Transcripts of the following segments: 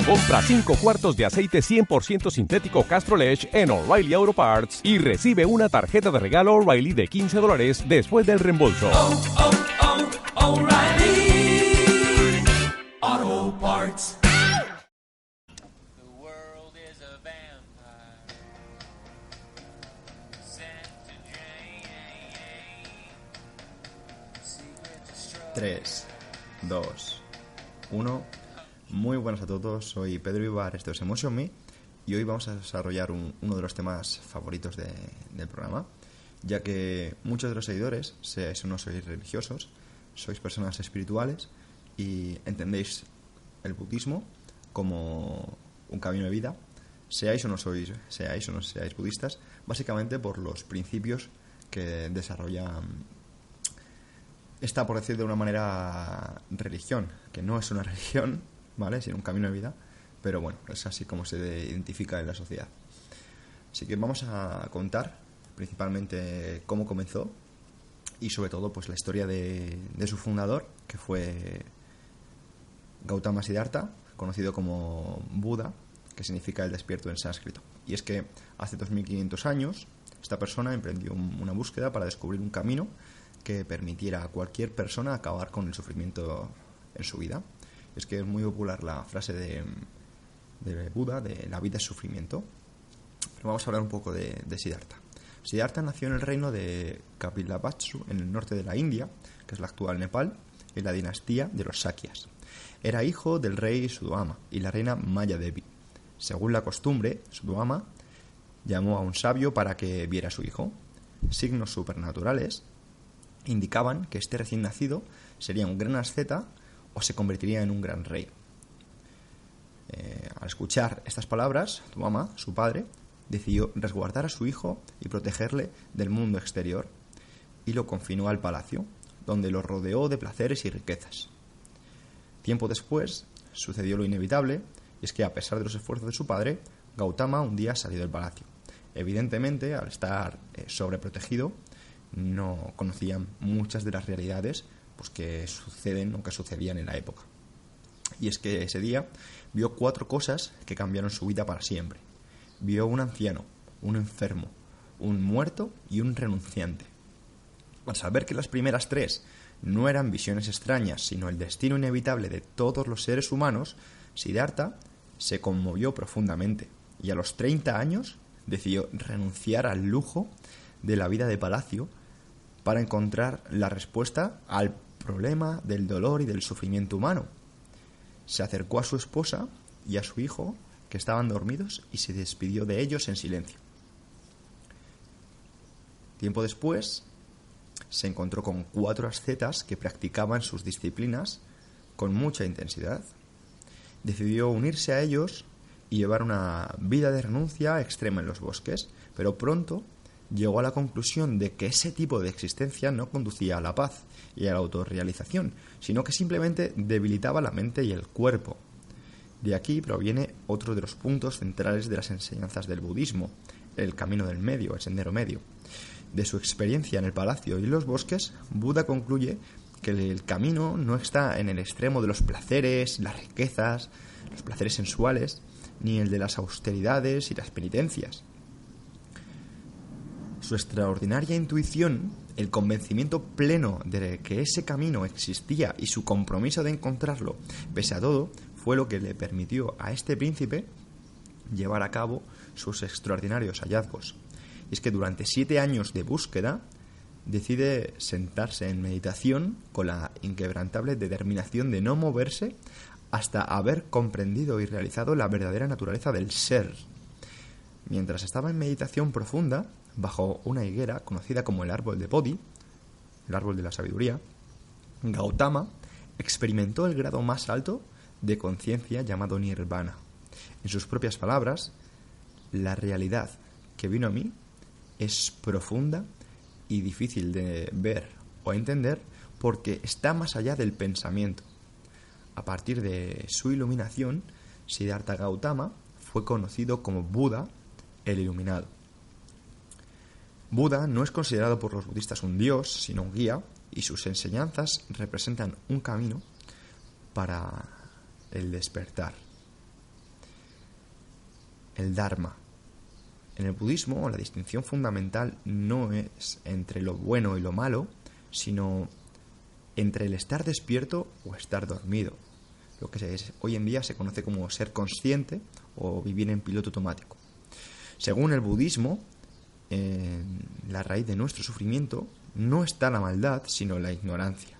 Compra 5 cuartos de aceite 100% sintético Castrol Edge en O'Reilly Auto Parts y recibe una tarjeta de regalo O'Reilly de $15 después del reembolso. O'Reilly Auto Parts. The world is a vampire sent to drain. Secret destruction. 3, 2, 1. Muy buenas a todos, soy Pedro Ibar, esto es Emotion Me y hoy vamos a desarrollar uno de los temas favoritos del programa, ya que muchos de los seguidores no sois religiosos, sois personas espirituales y entendéis el budismo como un camino de vida, seáis o no seáis budistas, básicamente por los principios que desarrollan esta, por decir de una manera, religión, que no es una religión, ¿vale? Sino un camino de vida, pero bueno, es así como se identifica en la sociedad. Así que vamos a contar principalmente cómo comenzó y sobre todo pues la historia de su fundador, que fue Gautama Siddhartha, conocido como Buda, que significa el despierto en sánscrito. Y es que hace 2500 años esta persona emprendió una búsqueda para descubrir un camino que permitiera a cualquier persona acabar con el sufrimiento en su vida. Es que es muy popular la frase de Buda, de la vida es sufrimiento. Pero vamos a hablar un poco de Siddhartha. Siddhartha nació en el reino de Kapilavastu, en el norte de la India, que es la actual Nepal, en la dinastía de los Sakyas. Era hijo del rey Sudama y la reina Maya Devi. Según la costumbre, Sudama llamó a un sabio para que viera a su hijo. Signos supernaturales indicaban que este recién nacido sería un gran asceta o se convertiría en un gran rey. Al escuchar estas palabras, Sudama, su padre, decidió resguardar a su hijo y protegerle del mundo exterior, y lo confinó al palacio, donde lo rodeó de placeres y riquezas. Tiempo después sucedió lo inevitable, y es que a pesar de los esfuerzos de su padre, Gautama un día salió del palacio. Evidentemente, al estar sobreprotegido, no conocía muchas de las realidades pues que suceden o que sucedían en la época. Y es que ese día vio 4 cosas que cambiaron su vida para siempre. Vio un anciano, un enfermo, un muerto y un renunciante. Al saber que las primeras 3 no eran visiones extrañas, sino el destino inevitable de todos los seres humanos, Siddhartha se conmovió profundamente y a los 30 años decidió renunciar al lujo de la vida de palacio para encontrar la respuesta al problema del dolor y del sufrimiento humano. Se acercó a su esposa y a su hijo, que estaban dormidos, y se despidió de ellos en silencio. Tiempo después, se encontró con 4 ascetas que practicaban sus disciplinas con mucha intensidad. Decidió unirse a ellos y llevar una vida de renuncia extrema en los bosques, pero pronto llegó a la conclusión de que ese tipo de existencia no conducía a la paz y a la autorrealización, sino que simplemente debilitaba la mente y el cuerpo. De aquí proviene otro de los puntos centrales de las enseñanzas del budismo, el camino del medio, el sendero medio. De su experiencia en el palacio y los bosques, Buda concluye que el camino no está en el extremo de los placeres, las riquezas, los placeres sensuales, ni el de las austeridades y las penitencias. Su extraordinaria intuición, el convencimiento pleno de que ese camino existía y su compromiso de encontrarlo, pese a todo, fue lo que le permitió a este príncipe llevar a cabo sus extraordinarios hallazgos. Y es que durante 7 años de búsqueda, decide sentarse en meditación con la inquebrantable determinación de no moverse hasta haber comprendido y realizado la verdadera naturaleza del ser. Mientras estaba en meditación profunda, bajo una higuera conocida como el árbol de Bodhi, el árbol de la sabiduría, Gautama experimentó el grado más alto de conciencia llamado Nirvana. En sus propias palabras, la realidad que vino a mí es profunda y difícil de ver o entender porque está más allá del pensamiento. A partir de su iluminación, Siddhartha Gautama fue conocido como Buda, el iluminado. Buda no es considerado por los budistas un dios, sino un guía, y sus enseñanzas representan un camino para el despertar. el Dharma. En el budismo, la distinción fundamental no es entre lo bueno y lo malo, sino entre el estar despierto o estar dormido, lo que hoy en día se conoce como ser consciente o vivir en piloto automático. Según el budismo, en la raíz de nuestro sufrimiento no está la maldad, sino la ignorancia.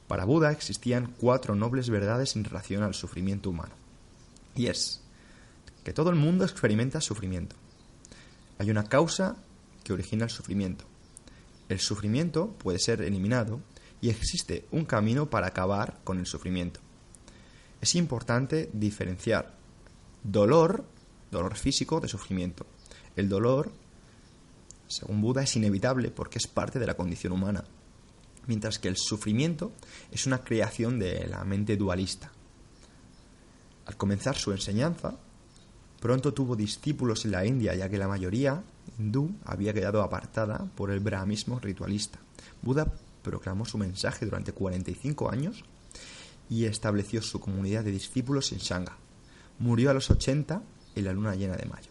Para Buda existían 4 nobles verdades en relación al sufrimiento humano. Y es que todo el mundo experimenta sufrimiento. Hay una causa que origina el sufrimiento. El sufrimiento puede ser eliminado y existe un camino para acabar con el sufrimiento. Es importante diferenciar dolor físico de sufrimiento. El dolor, según Buda, es inevitable porque es parte de la condición humana, mientras que el sufrimiento es una creación de la mente dualista. Al comenzar su enseñanza, pronto tuvo discípulos en la India, ya que la mayoría hindú había quedado apartada por el brahmismo ritualista. Buda proclamó su mensaje durante 45 años y estableció su comunidad de discípulos en Shanga. Murió a los 80 en la luna llena de mayo.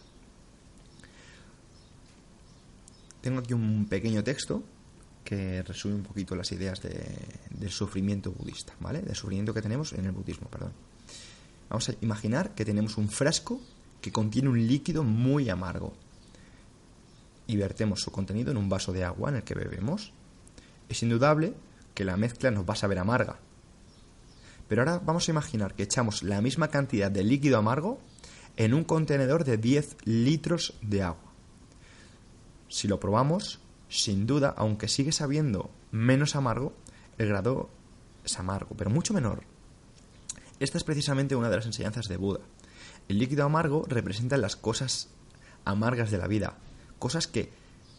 Tengo aquí un pequeño texto que resume un poquito las ideas del sufrimiento budista, ¿vale? Del sufrimiento que tenemos en el budismo, perdón. Vamos a imaginar que tenemos un frasco que contiene un líquido muy amargo y vertemos su contenido en un vaso de agua en el que bebemos. Es indudable que la mezcla nos va a saber amarga. Pero ahora vamos a imaginar que echamos la misma cantidad de líquido amargo en un contenedor de 10 litros de agua. Si lo probamos, sin duda, aunque sigue sabiendo menos amargo, el grado es amargo, pero mucho menor. Esta es precisamente una de las enseñanzas de Buda. El líquido amargo representa las cosas amargas de la vida, cosas que,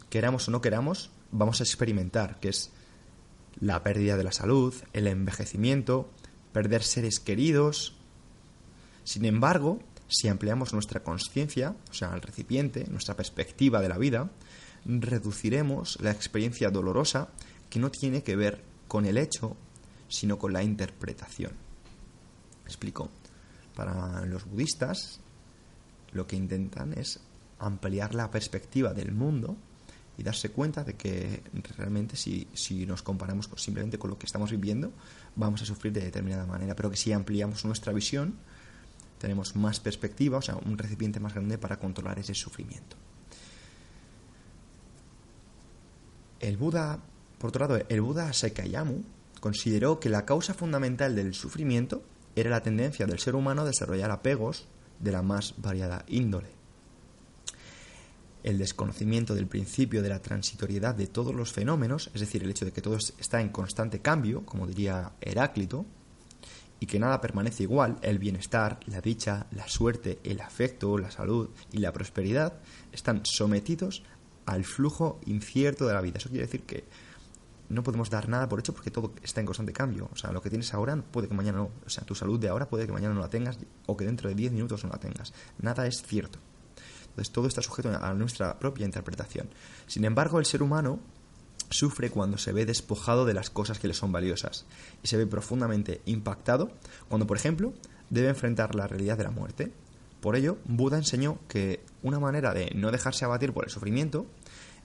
queramos o no queramos, vamos a experimentar, que es la pérdida de la salud, el envejecimiento, perder seres queridos. Sin embargo, si ampliamos nuestra consciencia, o sea, el recipiente, nuestra perspectiva de la vida, reduciremos la experiencia dolorosa que no tiene que ver con el hecho, sino con la interpretación. ¿Me explico? Para los budistas, lo que intentan es ampliar la perspectiva del mundo y darse cuenta de que realmente si nos comparamos simplemente con lo que estamos viviendo, vamos a sufrir de determinada manera, pero que si ampliamos nuestra visión, tenemos más perspectiva, o sea, un recipiente más grande para controlar ese sufrimiento. Por otro lado, el Buda Sakyamuni consideró que la causa fundamental del sufrimiento era la tendencia del ser humano a desarrollar apegos de la más variada índole. El desconocimiento del principio de la transitoriedad de todos los fenómenos, es decir, el hecho de que todo está en constante cambio, como diría Heráclito, y que nada permanece igual, el bienestar, la dicha, la suerte, el afecto, la salud y la prosperidad, están sometidos al flujo incierto de la vida. Eso quiere decir que no podemos dar nada por hecho porque todo está en constante cambio. O sea, lo que tienes ahora puede que mañana no. O sea, tu salud de ahora puede que mañana no la tengas o que dentro de 10 minutos no la tengas. Nada es cierto. Entonces todo está sujeto a nuestra propia interpretación. Sin embargo, el ser humano sufre cuando se ve despojado de las cosas que le son valiosas y se ve profundamente impactado cuando, por ejemplo, debe enfrentar la realidad de la muerte. Por ello, Buda enseñó que una manera de no dejarse abatir por el sufrimiento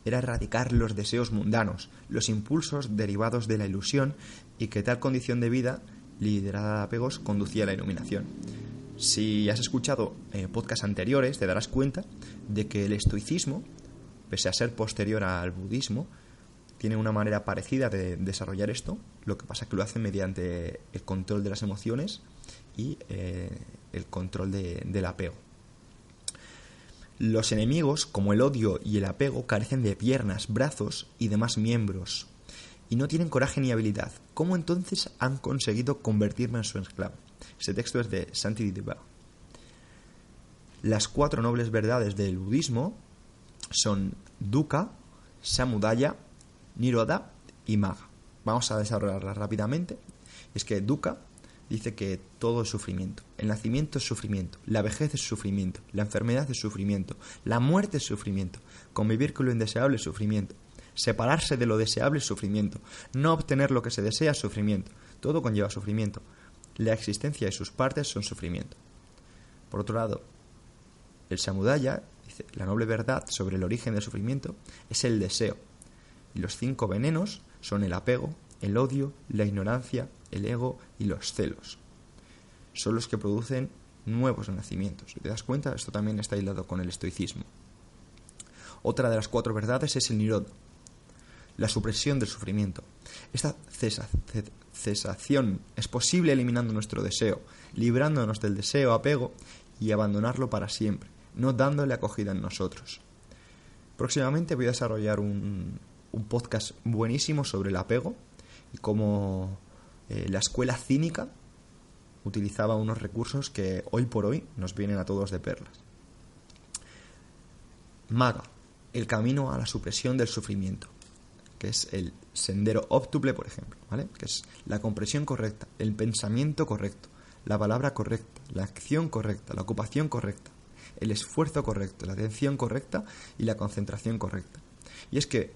era erradicar los deseos mundanos, los impulsos derivados de la ilusión, y que tal condición de vida, liderada de apegos, conducía a la iluminación. Si has escuchado podcasts anteriores, te darás cuenta de que el estoicismo, pese a ser posterior al budismo, tiene una manera parecida de desarrollar esto. Lo que pasa es que lo hace mediante el control de las emociones y el control del apego. Los enemigos, como el odio y el apego, carecen de piernas, brazos y demás miembros, y no tienen coraje ni habilidad. ¿Cómo entonces han conseguido convertirme en su esclavo? Este texto es de Shantideva. Las 4 nobles verdades del budismo son dukkha, samudaya, nirodha y magga. Vamos a desarrollarlas rápidamente. Es que dukkha dice que todo es sufrimiento. El nacimiento es sufrimiento, la vejez es sufrimiento, la enfermedad es sufrimiento, la muerte es sufrimiento, convivir con lo indeseable es sufrimiento, separarse de lo deseable es sufrimiento, no obtener lo que se desea es sufrimiento. Todo conlleva sufrimiento. La existencia y sus partes son sufrimiento. Por otro lado, El Samudaya dice, la noble verdad sobre el origen del sufrimiento es el deseo. Y los 5 venenos son el apego, el odio, la ignorancia, el ego y los celos. Son los que producen nuevos nacimientos. Si te das cuenta, esto también está hilado con el estoicismo. Otra de las 4 verdades es el Nirodha, la supresión del sufrimiento. Esta cesación es posible eliminando nuestro deseo, librándonos del deseo apego y abandonarlo para siempre, no dándole acogida en nosotros. Próximamente voy a desarrollar un podcast buenísimo sobre el apego y cómo la escuela cínica utilizaba unos recursos que hoy por hoy nos vienen a todos de perlas. Magga, el camino a la supresión del sufrimiento, que es el sendero óptuple, por ejemplo, ¿vale? Que es la comprensión correcta, el pensamiento correcto, la palabra correcta, la acción correcta, la ocupación correcta, el esfuerzo correcto, la atención correcta y la concentración correcta. Y es que,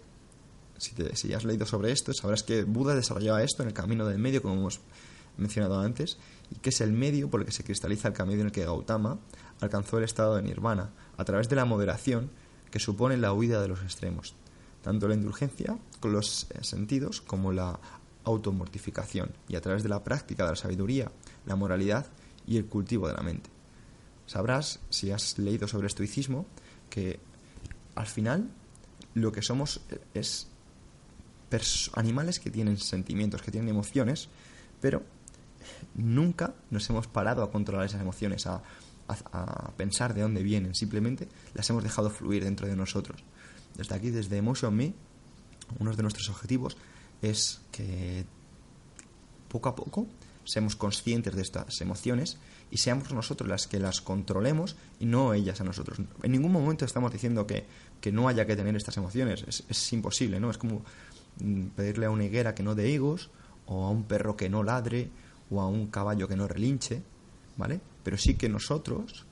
si has leído sobre esto, sabrás que Buda desarrollaba esto en el camino del medio, como hemos mencionado antes, y que es el medio por el que se cristaliza el camino en el que Gautama alcanzó el estado de nirvana, a través de la moderación que supone la huida de los extremos, tanto la indulgencia con los sentidos como la automortificación, y a través de la práctica de la sabiduría, la moralidad y el cultivo de la mente. Sabrás, si has leído sobre estoicismo, que al final lo que somos es animales que tienen sentimientos, que tienen emociones, pero nunca nos hemos parado a controlar esas emociones, a pensar de dónde vienen, simplemente las hemos dejado fluir dentro de nosotros. Desde aquí, desde Emotion Me, uno de nuestros objetivos es que poco a poco seamos conscientes de estas emociones y seamos nosotros las que las controlemos y no ellas a nosotros. En ningún momento estamos diciendo que no haya que tener estas emociones, es imposible, ¿no? Es como pedirle a una higuera que no dé higos, o a un perro que no ladre, o a un caballo que no relinche, ¿vale? Pero sí que nosotros,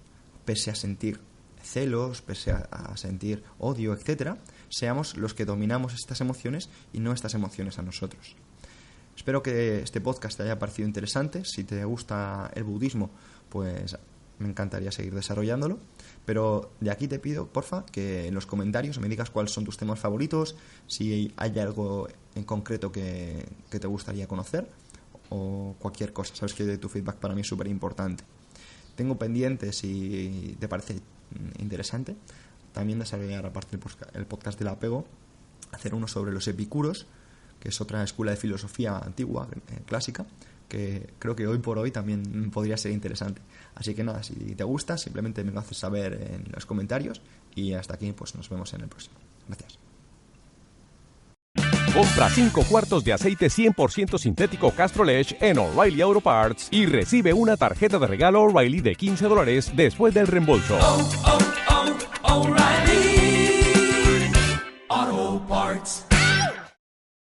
pese a sentir celos, pese a sentir odio, etcétera, seamos los que dominamos estas emociones y no estas emociones a nosotros. Espero que este podcast te haya parecido interesante. Si te gusta el budismo, pues me encantaría seguir desarrollándolo. Pero de aquí te pido, porfa, que en los comentarios me digas cuáles son tus temas favoritos, si hay algo en concreto que te gustaría conocer o cualquier cosa. Sabes que tu feedback para mí es súper importante. Tengo pendiente, si te parece interesante, también desarrollar, aparte el podcast del apego, hacer uno sobre los epicuros, que es otra escuela de filosofía antigua, clásica, que creo que hoy por hoy también podría ser interesante. Así que nada, si te gusta, simplemente me lo haces saber en los comentarios, y hasta aquí pues nos vemos en el próximo. Gracias. Compra 5 cuartos de aceite 100% sintético Castrol-Edge en O'Reilly Auto Parts y recibe una tarjeta de regalo O'Reilly de $15 después del reembolso. O'Reilly Auto Parts.